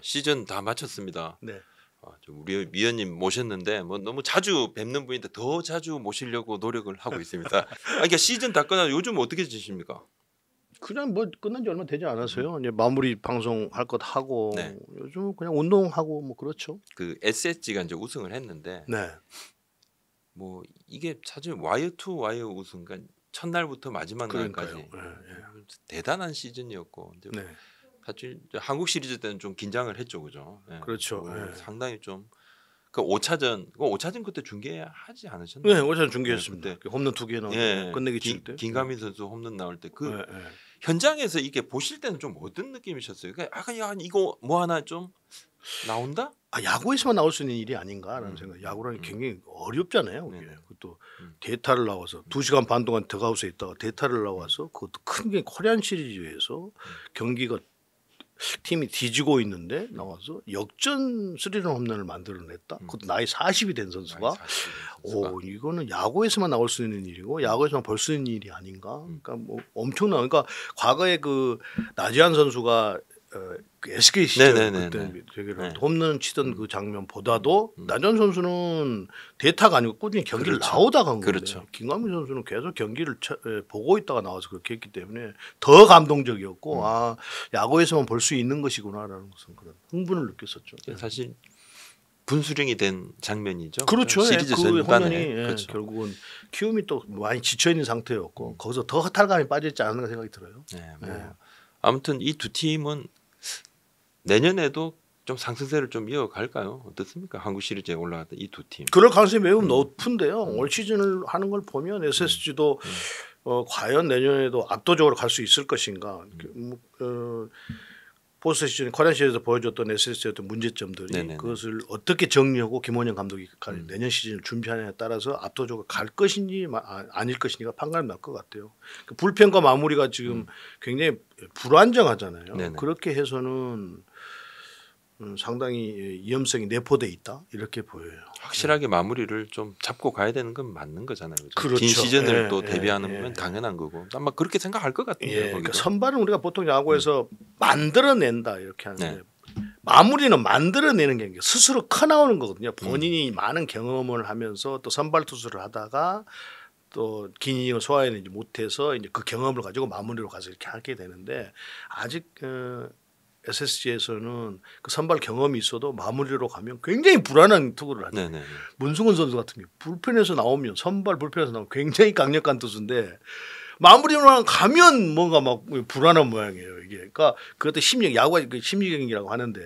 시즌 다 마쳤습니다. 네. 우리 위원님 모셨는데 뭐 너무 자주 뵙는 분인데 더 자주 모시려고 노력을 하고 있습니다. 그러니까 시즌 다 끝나고 요즘 어떻게 지십니까? 그냥 뭐 끝난 지 얼마 되지 않았어요. 이제 마무리 방송 할 것 하고 네. 요즘 그냥 운동하고 뭐 그렇죠. 그 SSG가 이제 우승을 했는데 네. 뭐 이게 사실 와이어 투 와이어 우승, 그러니까 첫날부터 마지막 그러니까요. 날까지 네. 대단한 시즌이었고 이제 네. 사실 한국 시리즈 때는 좀 긴장을 했죠, 그죠? 네. 그렇죠. 네. 상당히 좀 그 5차전 그때 중계하지 않으셨나요? 네, 5차전 중계했습니다. 네, 홈런 2개 나오고 예, 끝내기 칠 때. 김가민 선수 홈런 나올 때 그 네. 현장에서 이게 보실 때는 좀 어떤 느낌이셨어요? 그러니까 야, 이거 뭐 하나 좀 나온다? 야구에서만 나올 수 있는 일이 아닌가라는 생각. 야구라는 게 굉장히 어렵잖아요. 그게. 그것도 데이터를 나와서 2시간 반 동안 더가우스에 있다가 데이터를 나와서 그것도 큰 게 코리안 시리즈에서 경기가 팀이 뒤지고 있는데 나와서 역전 3런 홈런을 만들어냈다. 그것도 나이 40이 된 선수가. 이거는 야구에서만 나올 수 있는 일이고 야구에서만 볼 수 있는 일이 아닌가. 그러니까 뭐 엄청난. 그러니까 과거에 그 나지안 선수가 그 SK 시절 그때 홈런 치던 그 장면보다도 나지안 선수는 데이터가 아니고 꾸준히 경기를 나오다가 한 건데 김광민 선수는 계속 경기를 보고 있다가 나와서 그렇게 했기 때문에 더 감동적이었고 야구에서만 볼 수 있는 것이구나라는 것은 그런 흥분을 느꼈었죠. 사실 분수령이 된 장면이죠. 그렇죠. 시리즈 그 전반에 그렇죠. 결국은 키움이 또 많이 지쳐 있는 상태였고 거기서 더 허탈감이 빠졌지 않은가 생각이 들어요. 아무튼 이 두 팀은 내년에도 좀 상승세를 좀 이어갈까요? 어떻습니까? 한국 시리즈에 올라갔던 이 두 팀. 그럴 가능성이 매우 높은데요. 올 시즌을 하는 걸 보면 SSG도 과연 내년에도 압도적으로 갈 수 있을 것인가. 포스트 시즌 코리안 시리즈에서 보여줬던 SSG의 어떤 문제점들이 그것을 어떻게 정리하고 김원영 감독이 내년 시즌을 준비하느냐에 따라서 압도적으로 갈 것인지 아닐 것인지가 판가름 날 것 같아요. 그 불펜과 마무리가 지금 굉장히 불안정하잖아요. 그렇게 해서는 상당히 위험성이 내포돼 있다 이렇게 보여요. 확실하게 마무리를 좀 잡고 가야 되는 건 맞는 거잖아요. 그렇죠. 긴 시즌을 또 대비하는 건 당연한 거고 아마 그렇게 생각할 것 같은데요. 그러니까 선발은 우리가 보통 야구에서 만들어낸다 이렇게 하는데 마무리는 만들어내는 게 아니라 스스로 커 나오는 거거든요. 본인이 많은 경험을 하면서 또 선발 투수를 하다가 또 긴 이닝을 소화해내지 못해서 이제 그 경험을 가지고 마무리로 가서 이렇게 하게 되는데 아직 SSG에서는 그 선발 경험이 있어도 마무리로 가면 굉장히 불안한 투구를 하죠. 문승원 선수 같은 경우 불펜에서 나오면 선발 불펜에서 나오면 굉장히 강력한 투수인데 마무리로 가면 뭔가 막 불안한 모양이에요. 이게 그러니까 그것도 야구가 심리경기라고 하는데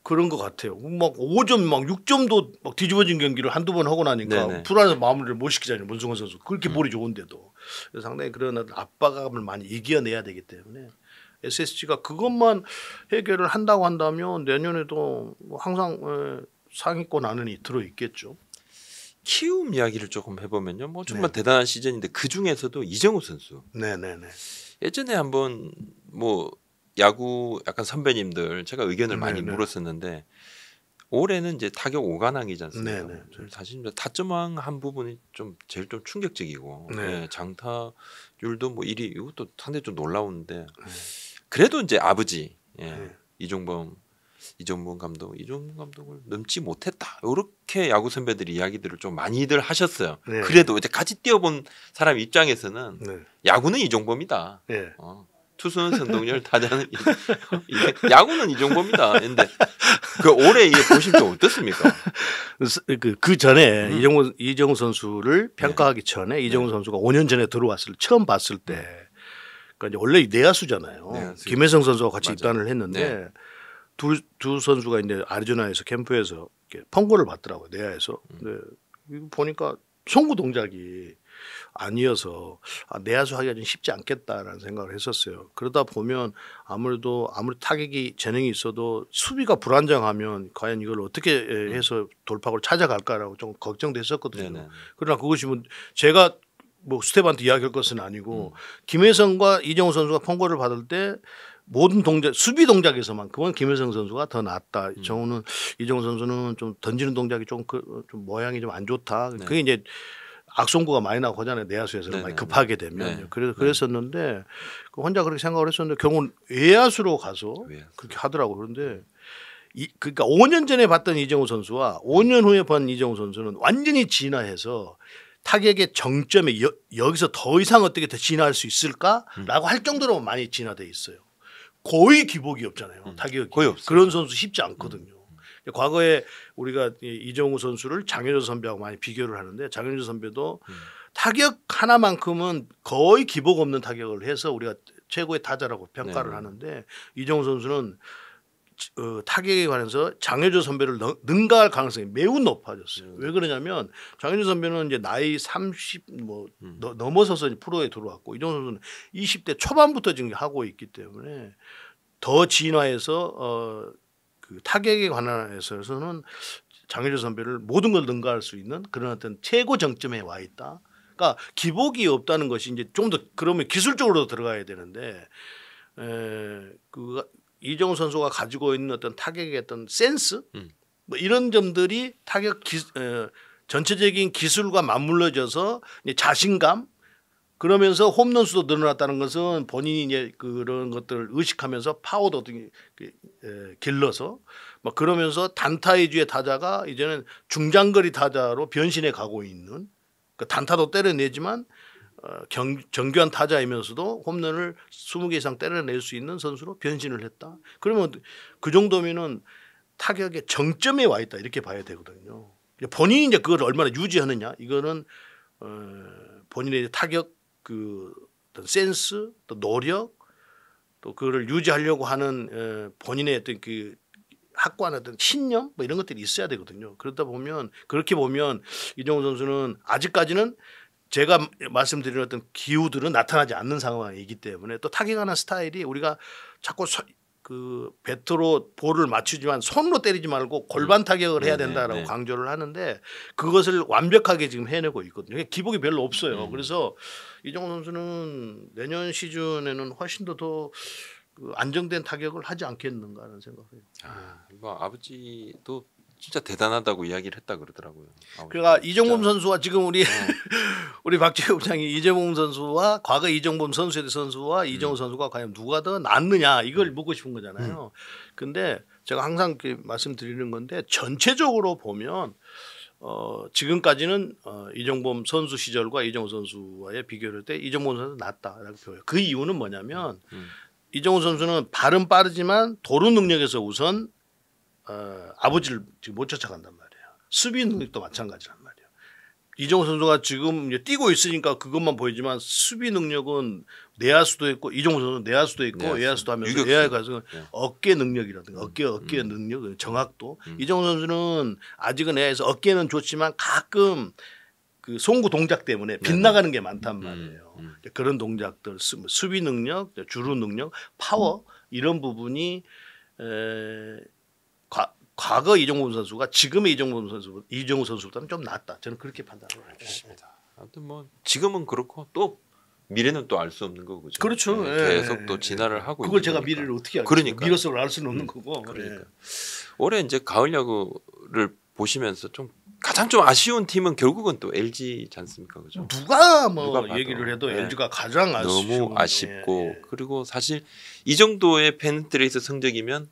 그런 것 같아요. 막 5점 막 6점도 막 뒤집어진 경기를 한두 번 하고 나니까 불안해서 마무리를 못 시키잖아요. 문승원 선수 그렇게 볼이 좋은데도 상당히 그런 압박감을 많이 이겨내야 되기 때문에. SSG가 그것만 해결을 한다고 한다면 내년에도 항상 상위권 안에 들어 있겠죠. 키움 이야기를 조금 해보면요, 뭐 정말 대단한 시즌인데 그 중에서도 이정우 선수. 예전에 한번 뭐 야구 약간 선배님들 제가 의견을 많이 물었었는데 올해는 이제 타격 5관왕이지 않습니까? 사실 타점왕 한 부분이 좀 제일 좀 충격적이고 장타율도 뭐 1위 이것도 상당히 좀 놀라운데. 그래도 이제 아버지 이종범 감독을 넘지 못했다. 이렇게 야구 선배들이 이야기들을 좀 많이들 하셨어요. 그래도 이제 같이 뛰어본 사람 입장에서는 야구는 이종범이다. 투수는 선동열, 타자는 야구는 이종범이다. 근데 그 올해 이게 보실 때 어떻습니까? 그 전에 이정우 선수를 평가하기 전에 이정우 선수가 5년 전에 처음 봤을 때. 그러니까 이제 원래 내야수잖아요. 김혜성 선수와 같이 입단을 했는데 두 선수가 이제 아리조나에서 캠프에서 펑고를 받더라고요. 내야에서. 근데 보니까 송구 동작이 아니어서 내야수 하기가 좀 쉽지 않겠다라는 생각을 했었어요. 그러다 보면 아무리 타격이 재능이 있어도 수비가 불안정하면 과연 이걸 어떻게 해서 돌파구를 찾아갈까라고 좀 걱정됐었거든요. 그러나 그것이 뭐 제가 뭐 스텝한테 이야기할 것은 아니고 김혜성과 이정우 선수가 펑고를 받을 때 모든 동작 수비 동작에서만큼은 김혜성 선수가 더 낫다. 이정우 선수는 좀 던지는 동작이 좀 모양이 좀 안 좋다. 그게 이제 악송구가 많이 나고 하잖아요. 내야수에서는 많이 급하게 되면. 그랬었는데 혼자 그렇게 생각을 했었는데 결국은 외야수로 가서 그렇게 하더라고요. 그런데 그러니까 5년 전에 봤던 이정우 선수와 5년 후에 본 이정우 선수는 완전히 진화해서 타격의 정점에 여기서 더 이상 어떻게 더 진화할 수 있을까라고 할 정도로 많이 진화돼 있어요. 거의 기복이 없잖아요. 타격이. 거의 없어요. 그런 선수 쉽지 않거든요. 과거에 우리가 이정우 선수를 장현준 선배하고 많이 비교를 하는데 장현준 선배도 타격 하나만큼은 거의 기복 없는 타격을 해서 우리가 최고의 타자라고 평가를 하는데 이정우 선수는 타격에 관해서 장현준 선배를 능가할 가능성이 매우 높아졌어요. 왜 그러냐면 장현준 선배는 이제 나이 30 넘어서서 프로에 들어왔고 이정우 선수는 20대 초반부터 지금 하고 있기 때문에 더 진화해서 그 타격에 관해서는 장현준 선배를 모든 걸 능가할 수 있는 그런 어떤 최고 정점에 와 있다. 그러니까 기복이 없다는 것이 이제 좀 더 그러면 기술적으로 들어가야 되는데 그 이정우 선수가 가지고 있는 어떤 타격의 어떤 센스 뭐 이런 점들이 타격 전체적인 기술과 맞물려져서 이제 자신감 그러면서 홈런 수도 늘어났다는 것은 본인이 이제 그런 것들을 의식하면서 파워도 어떻게 길러서 막 그러면서 단타 위주의 타자가 이제는 중장거리 타자로 변신해 가고 있는 그 단타도 때려내지만 정교한 타자이면서도 홈런을 20개 이상 때려낼 수 있는 선수로 변신을 했다. 그러면 그 정도면은 타격의 정점에 와 있다 이렇게 봐야 되거든요. 본인이 이제 그걸 얼마나 유지하느냐 이거는 본인의 타격 그 어떤 센스 또 노력 또 그거를 유지하려고 하는 본인의 어떤 그 확고한 어떤 신념 뭐 이런 것들이 있어야 되거든요. 그러다 보면 그렇게 보면 이정우 선수는 아직까지는 제가 말씀드린 어떤 기후들은 나타나지 않는 상황이기 때문에 또 타격하는 스타일이 우리가 자꾸 그 배트로 볼을 맞추지만 손으로 때리지 말고 골반 타격을 해야 된다라고 강조를 하는데 그것을 완벽하게 지금 해내고 있거든요. 기복이 별로 없어요. 그래서 이정우 선수는 내년 시즌에는 훨씬 더 안정된 타격을 하지 않겠는가 하는 생각이에요. 뭐 아버지도 진짜 대단하다고 이야기를 했다 그러더라고요. 그러니까 이정범 선수와 지금 우리 박재호 부장이 이정범 선수와 과거 이정범 선수의 선수와 이정우 선수가 과연 누가 더 낫느냐 이걸 묻고 싶은 거잖아요. 근데 제가 항상 말씀드리는 건데 전체적으로 보면 지금까지는 이정범 선수 시절과 이정우 선수와의 비교를 할 때 이정범 선수는 낫다라고 표해요. 그 이유는 뭐냐면 이정우 선수는 발은 빠르지만 도루 능력에서 우선 아버지를 지금 못 쫓아간단 말이에요. 수비 능력도 마찬가지란 말이에요. 이정우 선수가 지금 이제 뛰고 있으니까 그것만 보이지만 수비 능력은 내야수도 있고 이정우 선수는 내야수도 있고 외야수도 하면서 외야에 가서 어깨 능력이라든가 어깨 능력 정확도 이정우 선수는 아직은 내야에서 어깨는 좋지만 가끔 그 송구 동작 때문에 빗나가는 게 많단 말이에요. 그런 동작들 수비 능력, 주루 능력, 파워 이런 부분이 과거 이정범 선수가 지금의 이정우 선수보다는 좀 낫다. 저는 그렇게 판단을 하겠습니다. 아무튼 뭐 지금은 그렇고 또 미래는 또 알 수 없는 거고 그렇죠. 계속 또 진화를 하고 그걸 제가 미래를 어떻게 알겠어요? 그러니까 미래서 알 수는 없는 거고. 그러니까. 올해 이제 가을 야구를 보시면서 좀 가장 좀 아쉬운 팀은 결국은 또 LG지 않습니까, 그죠? 누가 얘기를 해도 LG가 가장 너무 아쉽고 그리고 사실 이 정도의 펜트레이스 성적이면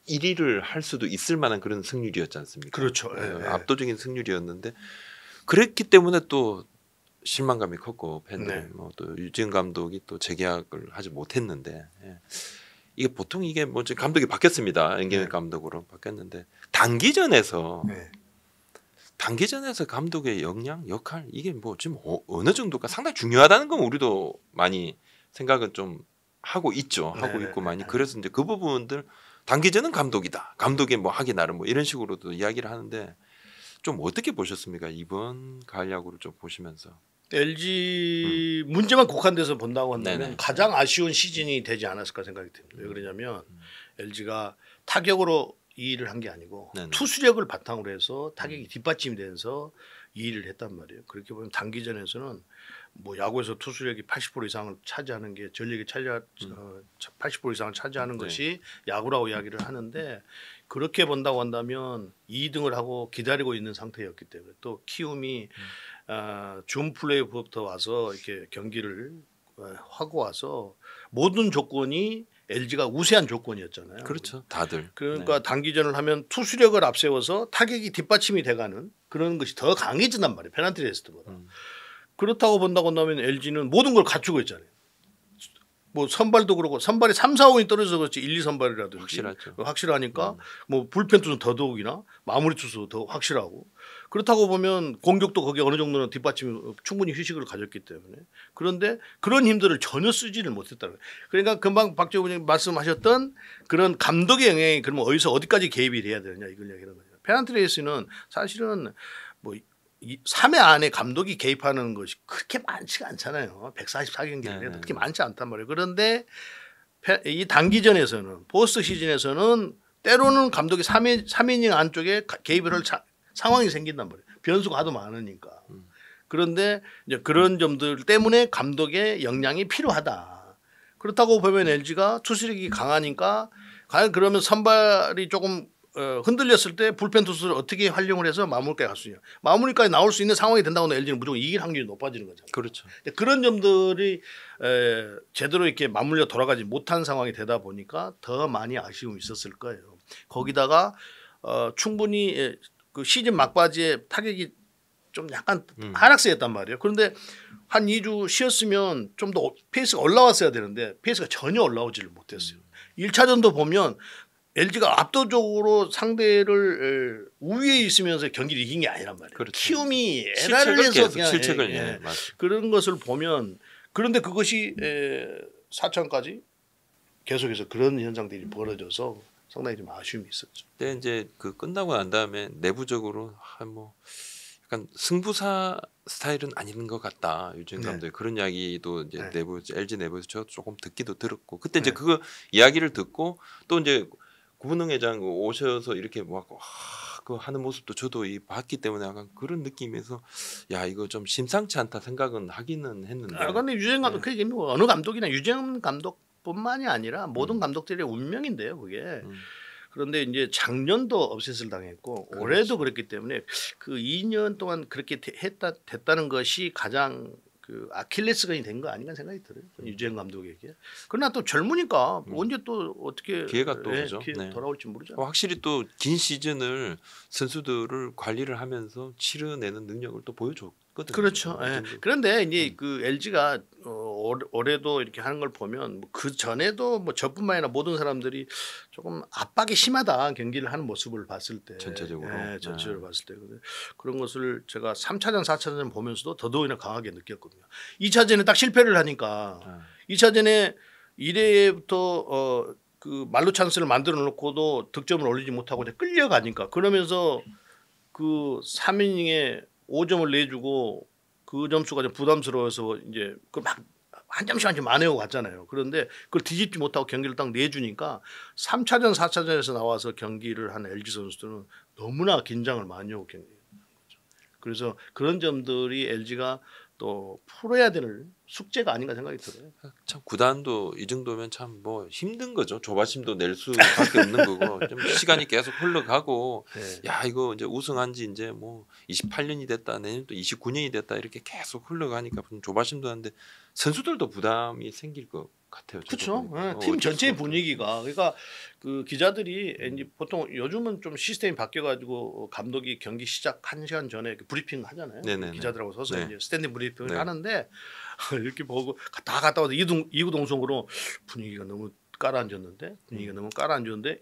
1위를 할 수도 있을 만한 그런 승률이었지 않습니까? 그렇죠. 압도적인 승률이었는데 그랬기 때문에 또 실망감이 컸고 팬들 또 유진 감독이 또 재계약을 하지 못했는데 이게 보통 이게 뭐 감독이 바뀌었습니다. 엔게임 감독으로 바뀌었는데 단기전에서 감독의 역량, 역할 이게 뭐 지금 어느 정도가 상당히 중요하다는 건 우리도 많이 생각은 좀 하고 있죠. 하고 있고 많이 그래서 이제 그 부분들 단기전은 감독이다. 감독이 뭐 하기 나름 뭐 이런 식으로도 이야기를 하는데 좀 어떻게 보셨습니까? 이번 가을 야구를 좀 보시면서. LG 문제만 국한돼서 본다고 한다면 가장 아쉬운 시즌이 되지 않았을까 생각이 듭니다. 왜 그러냐면 LG가 타격으로 이 일을 한 게 아니고 투수력을 바탕으로 해서 타격이 뒷받침이 되면서 이 일을 했단 말이에요. 그렇게 보면 단기전에서는 뭐 야구에서 투수력이 80% 이상을 차지하는 게 전력이 80% 이상을 차지하는 것이 야구라고 이야기를 하는데 그렇게 본다고 한다면 2등을 하고 기다리고 있는 상태였기 때문에 또 키움이 준 플레이오프부터 와서 이렇게 경기를 하고 와서 모든 조건이 LG가 우세한 조건이었잖아요. 그렇죠. 다들. 그러니까 단기전을 하면 투수력을 앞세워서 타격이 뒷받침이 돼가는 그런 것이 더 강해진단 말이에요. 페널티 레스트보다. 그렇다고 본다고 나면 LG는 모든 걸 갖추고 있잖아요. 뭐 선발도 그렇고 선발이 3, 4, 5이 떨어져서 그렇지 1, 2 선발이라든지 확실하죠. 확실하니까 뭐 불펜 투수 더더욱이나 마무리 투수 더 확실하고 그렇다고 보면 공격도 거기에 어느 정도는 뒷받침 충분히 휴식을 가졌기 때문에 그런데 그런 힘들을 전혀 쓰지를 못했다는 거예요. 그러니까 금방 박재호 의원님 말씀하셨던 그런 감독의 영향이 그러면 어디서 어디까지 개입이 돼야 되느냐 이걸 얘기하는 거죠. 페널티 레이스는 사실은 뭐 3회 안에 감독이 개입하는 것이 그렇게 많지가 않잖아요. 144경기를 해도 그렇게 많지 않단 말이에요. 그런데 이 단기전에서는 포스트 시즌에서는 때로는 감독이 3이닝 안쪽에 개입을 할 상황이 생긴단 말이에요. 변수가 하도 많으니까. 그런데 이제 그런 점들 때문에 감독의 역량이 필요하다. 그렇다고 보면 LG가 투수력이 강하니까 과연 그러면 선발이 조금 흔들렸을 때 불펜 투수를 어떻게 활용을 해서 마무리까지 갈 수 있냐. 마무리까지 나올 수 있는 상황이 된다고 하면 LG는 무조건 이길 확률이 높아지는 거잖아요. 그렇죠. 그런 점들이 제대로 이렇게 맞물려 돌아가지 못한 상황이 되다 보니까 더 많이 아쉬움이 있었을 거예요. 거기다가 충분히 그 시즌 막바지에 타격이 좀 약간 하락세였단 말이에요. 그런데 한 2주 쉬었으면 좀 더 페이스가 올라왔어야 되는데 페이스가 전혀 올라오지를 못했어요. 1차전도 보면 LG가 압도적으로 상대를 우위에 있으면서 경기를 이긴 게 아니란 말이에요. 그렇죠. 키움이 에라를 해서 그냥 실책을 그런 것을 보면 그런데 그것이 4차전까지 계속해서 그런 현상들이 벌어져서 상당히 좀 아쉬움이 있었죠. 근데 이제 그 끝나고 난 다음에 내부적으로 뭐 약간 승부사 스타일은 아닌 것 같다. 유진 감독이 그런 이야기도 이제 내부 LG 내부에서 저 조금 듣기도 들었고 그때 이제 그 이야기를 듣고 또 이제 구분흥 회장 오셔서 이렇게 막 그 하는 모습도 저도 봤기 때문에 약간 그런 느낌에서 야 이거 좀 심상치 않다 생각은 하기는 했는데. 그런데 유진 감독 그게 뭐 어느 감독이나 유진 감독뿐만이 아니라 모든 감독들의 운명인데요, 그게. 그런데 이제 작년도 업셋을 당했고 올해도 그렇기 때문에 그 2년 동안 그렇게 됐다는 것이 가장 그 아킬레스건이 된 거 아닌가 생각이 들어요. 유재현 감독에게. 그러나 또 젊으니까 언제 또 어떻게 기회가 또 오죠. 돌아올지 모르잖아요. 확실히 또 긴 시즌을 선수들을 관리를 하면서 치러내는 능력을 또 보여줬거든요. 그렇죠. 그런데 이제 그 LG가 올해도 이렇게 하는 걸 보면 그 전에도 뭐 저뿐만 아니라 모든 사람들이 조금 압박이 심하다 경기를 하는 모습을 봤을 때 전체적으로 전체적으로 봤을 때 그런 것을 제가 3차전 4차전 보면서도 더더욱이나 강하게 느꼈거든요. 2차전에 딱 실패를 하니까 2차전에 1회부터 그 말루 찬스를 만들어 놓고도 득점을 올리지 못하고 이제 끌려가니까 그러면서 그 3이닝에 5점을 내주고 그 점수가 좀 부담스러워서 이제 그 막 한 점씩 안 해오고 갔잖아요. 그런데 그걸 뒤집지 못하고 경기를 딱 내주니까 3차전 4차전에서 나와서 경기를 한 LG 선수들은 너무나 긴장을 많이 하고 경기를 하는 거죠. 그래서 그런 점들이 LG가 또 풀어야 될 숙제가 아닌가 생각이 들어요. 참 구단도 이 정도면 참 뭐 힘든 거죠. 조바심도 낼 수밖에 없는 거고 좀 시간이 계속 흘러가고 야 이거 이제 우승한 지 이제 뭐 28년이 됐다 내년 또 29년이 됐다 이렇게 계속 흘러가니까 조바심도 하는데 선수들도 부담이 생길 것 같아요. 그렇죠. 팀 전체의 분위기가 그러니까 그 기자들이 이제 보통 요즘은 좀 시스템이 바뀌어가지고 감독이 경기 시작 1시간 전에 브리핑 하잖아요. 기자들하고 서서 이제 스탠딩 브리핑을 하는데 이렇게 보고 다 갔다 와서 이구동성으로 분위기가 너무 깔아앉았는데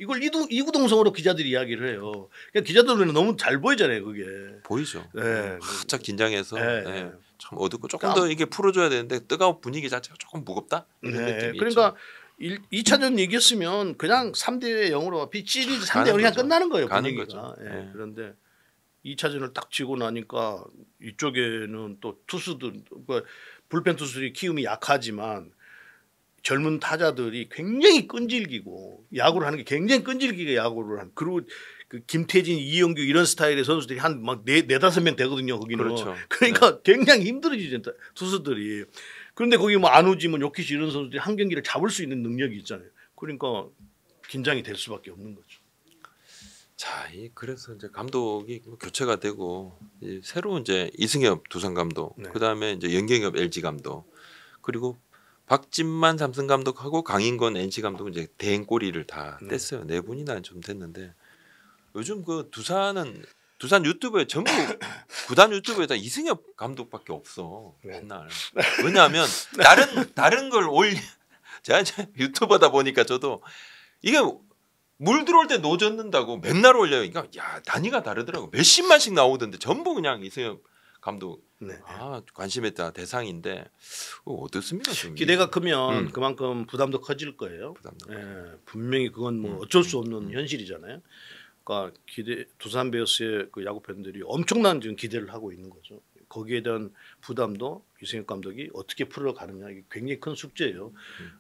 이걸 이구동성으로 기자들이 이야기를 해요. 그러니까 기자들은 너무 잘 보이잖아요. 그게 보이죠. 살짝 긴장해서 참 어둡고 조금 더 이게 풀어줘야 되는데 뜨거운 분위기 자체가 조금 무겁다. 그러니까 2차전 이겼으면 그냥 3대 0으로 시리즈 3대 0이 그냥 끝나는 거예요. 분위기가. 그런데 2차전을 딱 지고 나니까 이쪽에는 또 투수들 불펜 투수들이 키움이 약하지만 젊은 타자들이 굉장히 끈질기고 야구를 하는 게 굉장히 끈질기게 야구를 한 그리고 그 김태진, 이영규 이런 스타일의 선수들이 한 막 4-5명 되거든요. 거기는. 그렇죠. 그러니까 굉장히 힘들어지죠. 투수들이. 그런데 거기 뭐 안우지 뭐 요키시 이런 선수들이 한 경기를 잡을 수 있는 능력이 있잖아요. 그러니까 긴장이 될 수밖에 없는 거죠. 자, 그래서 이제 감독이 교체가 되고 새로 이제 이승엽 두산 감독, 그다음에 이제 연경엽 LG 감독, 그리고 박진만 삼성 감독하고 강인권 NC 감독은 이제 대행 꼬리를 다 뗐어요. 네 분이나 좀 됐는데 요즘 그 두산 유튜브에 전부 구단 유튜브에다 이승엽 감독밖에 없어. 맨날. 왜냐하면 다른 걸 제가 유튜버다 보니까 저도 이게 물 들어올 때 노젓는다고 맨날 올려요. 그러니까 야 단위가 다르더라고. 몇십만씩 나오던데 전부 그냥 이승엽 감독 관심에 따라 대상인데 어떻습니까? 좀 기대가 크면 그만큼 부담도 커질 거예요. 분명히 그건 뭐 어쩔 수 없는 현실이잖아요. 그러니까 두산 베어스의 그 야구 팬들이 엄청난 지금 기대를 하고 있는 거죠. 거기에 대한 부담도 이승엽 감독이 어떻게 풀어가느냐 이게 굉장히 큰 숙제예요.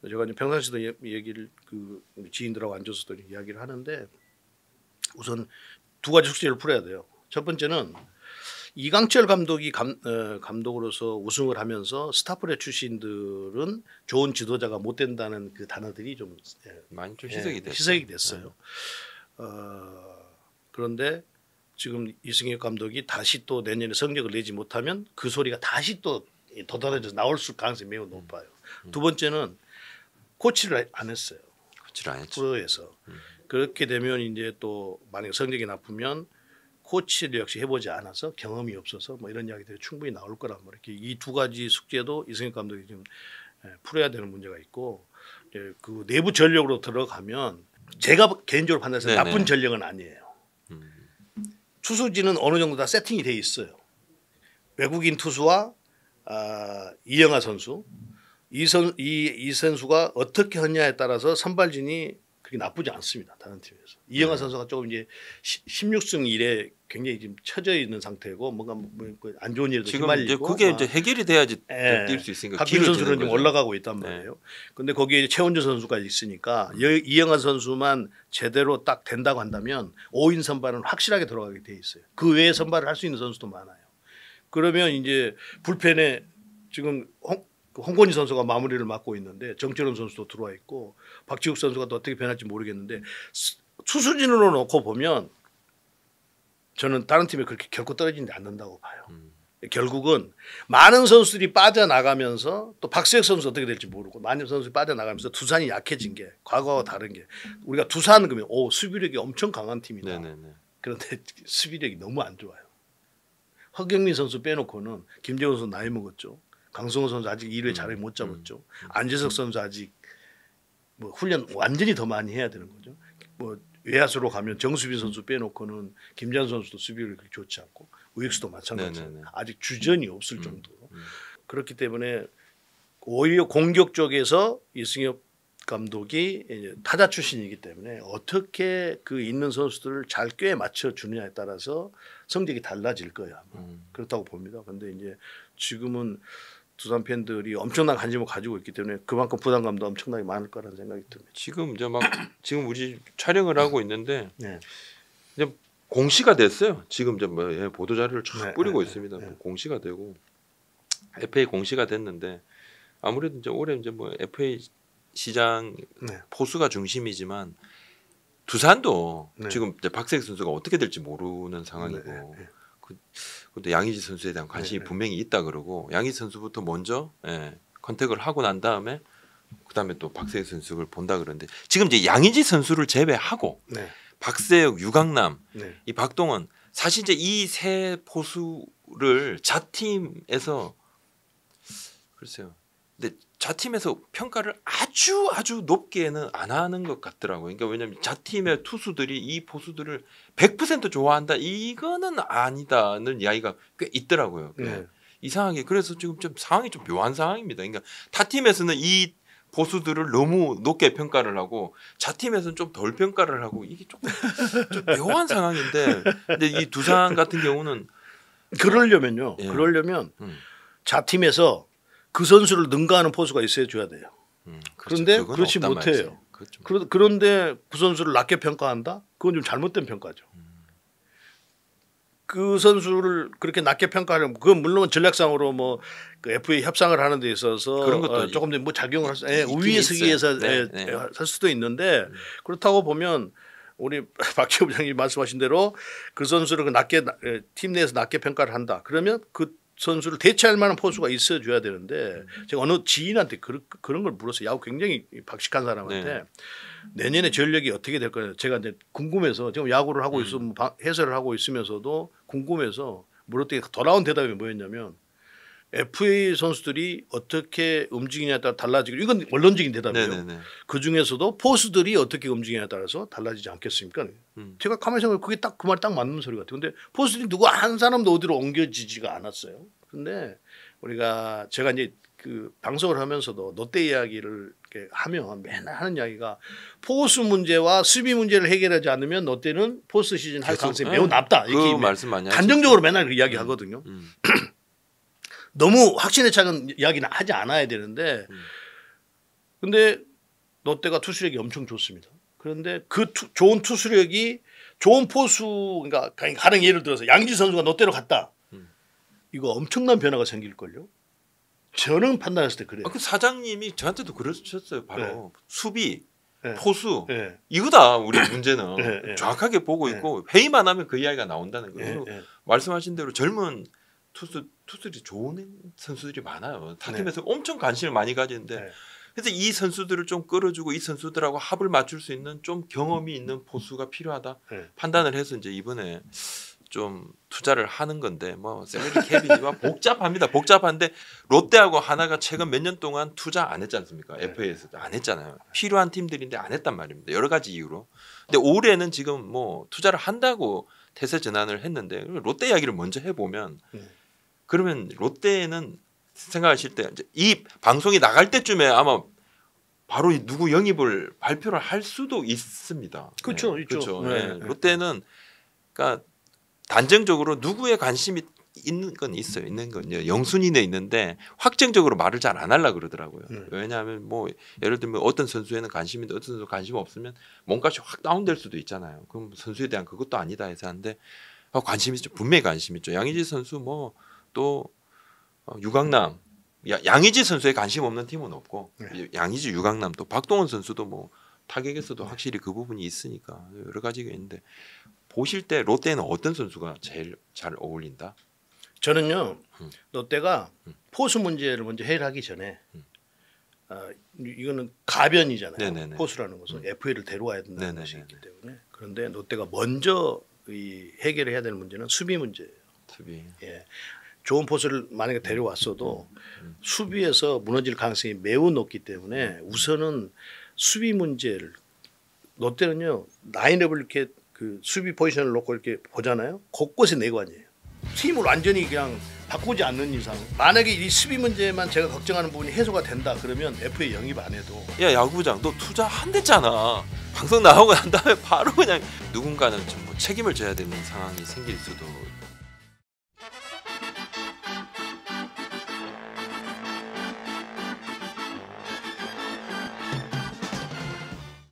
제가 이제 평상시도 얘기를 그 우리 지인들하고 앉아서도 이야기를 하는데 우선 두 가지 숙제를 풀어야 돼요. 첫 번째는 이강철 감독이 감독으로서 우승을 하면서 스타프레 출신들은 좋은 지도자가 못 된다는 그 단어들이 좀 많이 좀 희석이 됐어요. 그런데 지금 이승엽 감독이 다시 또 내년에 성적을 내지 못하면 그 소리가 다시 또 더 나올 가능성이 매우 높아요. 두 번째는 코치를 안 했어요. 코치를 안 했죠. 프로에서. 그렇게 되면 이제 또 만약 성적이 나쁘면 코치를 역시 해보지 않아서 경험이 없어서 뭐 이런 이야기들이 충분히 나올 거란 말이에요. 이 두 가지 숙제도 이승엽 감독이 좀 풀어야 되는 문제가 있고 그 내부 전력으로 들어가면 제가 개인적으로 판단해서 나쁜 전력은 아니에요. 투수진은 어느 정도 다 세팅이 돼 있어요. 외국인 투수와 이영하 선수 이 선수가 어떻게 하냐에 따라서 선발진이 그게 나쁘지 않습니다. 다른 팀에서. 이영하 선수가 조금 이제 16승 이래 굉장히 지금 처져 있는 상태고 뭔가 안 좋은 일도 지금 이제 그게 이제 해결이 돼야지 뛸 수 있으니까. 박준 선수는 좀 올라가고 있단 말이에요. 그런데 거기에 최원주 선수가 있으니까 이영하 선수만 제대로 딱 된다고 한다면 5인 선발은 확실하게 들어가게 돼 있어요. 그 외에 선발을 할 수 있는 선수도 많아요. 그러면 이제 불펜에 지금 홍건희 선수가 마무리를 맡고 있는데 정철원 선수도 들어와 있고 박지욱 선수가 또 어떻게 변할지 모르겠는데 투수진으로 놓고 보면 저는 다른 팀에 그렇게 결코 떨어지지 않는다고 봐요. 결국은 많은 선수들이 빠져나가면서 또 박수혁 선수 어떻게 될지 모르고 많은 선수들이 빠져나가면서 두산이 약해진 게 과거와 다른 게 우리가 두산 그러면 수비력이 엄청 강한 팀이다. 네네네. 그런데 수비력이 너무 안 좋아요. 허경민 선수 빼놓고는 김재훈 선수 나이 먹었죠. 강성호 선수 아직 1회 자리 못 잡았죠. 안재석 선수 아직 뭐 훈련 완전히 더 많이 해야 되는 거죠. 뭐 외야수로 가면 정수빈 선수 빼놓고는 김재환 선수도 수비를 그렇게 좋지 않고 우익수도 마찬가지예요. 아직 주전이 없을 정도로. 그렇기 때문에 오히려 공격 쪽에서 이승엽 감독이 이제 타자 출신이기 때문에 어떻게 그 있는 선수들을 잘 꽤 맞춰 주느냐에 따라서 성적이 달라질 거예요. 그렇다고 봅니다. 그런데 이제 지금은 두산 팬들이 엄청난 관심을 가지고 있기 때문에 그만큼 부담감도 엄청나게 많을 거라는 생각이 듭니다. 지금 이제 막 지금 우리 촬영을 하고 있는데 이제 공시가 됐어요. 지금 이제 뭐 보도 자료를 쫙 뿌리고 있습니다. 공시가 되고 FA 공시가 됐는데 아무래도 이제 올해 이제 뭐 FA 시장 포수가 중심이지만 두산도 지금 이제 박세익 선수가 어떻게 될지 모르는 상황이고. 근데 양의지 선수에 대한 관심이 분명히 있다 그러고 양의지 선수부터 먼저 컨택을 하고 난 다음에 그다음에 또 박세혁 선수를 본다 그러는데 지금 이제 양의지 선수를 제외하고 박세혁, 유강남, 이 박동원 사실 이제 이 세 포수를 자팀에서 글쎄요. 근데 자팀에서 평가를 아주 높게는 안 하는 것 같더라고요. 그러니까 왜냐하면 자팀의 투수들이 이 포수들을 100% 좋아한다 이거는 아니다는 이야기가 꽤 있더라고요. 이상하게 그래서 지금 좀 상황이 좀 묘한 상황입니다. 그러니까 타팀에서는 이 포수들을 너무 높게 평가를 하고 자팀에서는 좀 덜 평가를 하고 이게 좀 묘한 상황인데 근데 이 두산 같은 경우는 그러려면요. 그러려면 자팀에서 그 선수를 능가하는 포수가 있어야 줘야 돼요. 그런데 그렇지 못해요. 그런데 그 선수를 낮게 평가한다? 그건 좀 잘못된 평가죠. 그 선수를 그렇게 낮게 평가하면 그건 물론 전략상으로 뭐 그 FA 협상을 하는 데 있어서 그런 것도 조금 뭐 작용을 할 수, 우위에 서기 위해서 할 수도 있는데 그렇다고 보면 우리 박지호 부장님이 말씀하신 대로 그 선수를 낮게 팀 내에서 낮게 평가를 한다. 그러면 그 선수를 대체할 만한 포수가 있어줘야 되는데 제가 어느 지인한테 그런 걸 물었어요. 야구 굉장히 박식한 사람한테 네. 내년에 전력이 어떻게 될 거냐. 제가 이제 궁금해서 지금 야구를 하고 있으면 해설을 하고 있으면서도 궁금해서 물었더니 돌아온 대답이 뭐였냐면 FA 선수들이 어떻게 움직이냐에 따라 달라지고 이건 원론적인 대답이에요. 네네네. 그중에서도 포수들이 어떻게 움직이냐에 따라서 달라지지 않겠습니까? 제가 가만히 생각해 그게 딱 그 말 딱 맞는 소리 같아요. 근데 포수들이 누구 한 사람도 어디로 옮겨지지가 않았어요. 근데 우리가 제가 이제 그 방송을 하면서도 롯데 이야기를 이렇게 하면 맨날 하는 이야기가 포수 문제와 수비 문제를 해결하지 않으면 롯데는 포스트 시즌 할 가능성이 매우 낮다. 이렇게 그 말씀 많이 단정적으로 맨날 그 이야기 하거든요. 너무 확신에 차는 이야기는 하지 않아야 되는데 근데 롯데가 투수력이 엄청 좋습니다. 그런데 그 좋은 투수력이 좋은 포수 그러니까 가령 예를 들어서 양지 선수가 롯데로 갔다. 이거 엄청난 변화가 생길걸요. 저는 판단했을 때 그래요. 그 사장님이 저한테도 그러셨어요. 바로 네. 수비, 네. 포수 네. 이거다 우리 문제는 네. 정확하게 보고 있고 회의만 하면 그 이야기가 나온다는 거예요. 말씀하신 대로 젊은 투수들이 좋은 선수들이 많아요. 타 팀에서 엄청 관심을 많이 가지는데 그래서 이 선수들을 좀 끌어주고 이 선수들하고 합을 맞출 수 있는 좀 경험이 있는 포수가 필요하다 판단을 해서 이제 이번에 좀 투자를 하는 건데 뭐 셀러리 캡이 복잡합니다. 복잡한데 롯데하고 하나가 최근 몇 년 동안 투자 안 했지 않습니까? FA에서도 안 했잖아요. 필요한 팀들인데 안 했단 말입니다. 여러 가지 이유로. 근데 올해는 지금 뭐 투자를 한다고 태세 전환을 했는데 롯데 이야기를 먼저 해보면 그러면 롯데는 생각하실 때 이 방송이 나갈 때쯤에 아마 바로 누구 영입을 발표를 할 수도 있습니다. 그렇죠, 네, 있죠. 그렇죠. 네. 롯데는 그러니까 단정적으로 누구에 관심이 있는 건 있어요. 있는 건요. 영순위는 있는데 확정적으로 말을 잘 안 하려고 그러더라고요. 왜냐하면 뭐 예를 들면 어떤 선수에는 관심인데 어떤 선수 관심 없으면 몸값이 확 다운될 수도 있잖아요. 그럼 선수에 대한 그것도 아니다 해서 하는데 관심이 있죠. 분명히 관심이 있죠. 양의지 선수 뭐 또 유강남 양의지 선수에 관심 없는 팀은 없고 양의지 유강남 또 박동원 선수도 뭐 타격에서도 확실히 그 부분이 있으니까 여러 가지가 있는데 보실 때 롯데는 어떤 선수가 제일 잘 어울린다? 저는요 롯데가 포수 문제를 먼저 해결하기 전에 이거는 가변이잖아요. 네네네. 포수라는 것은 FA를 데려와야 된다는 것이 있기 때문에 그런데 롯데가 먼저 이 해결해야 되는 문제는 수비 문제예요. 수비. 예. 좋은 포수를 만약에 데려왔어도 수비에서 무너질 가능성이 매우 높기 때문에 우선은 수비 문제를 롯데는요 라인업을 이렇게 그 수비 포지션을 놓고 이렇게 보잖아요. 곳곳에 내관이에요. 팀을 완전히 그냥 바꾸지 않는 이상 만약에 이 수비 문제만 제가 걱정하는 부분이 해소가 된다 그러면 FA 영입 안 해도 야 야구부장 너 투자 한 됐잖아. 방송 나오고 난 다음에 바로 그냥 누군가는 좀 뭐 책임을 져야 되는 상황이 생길 수도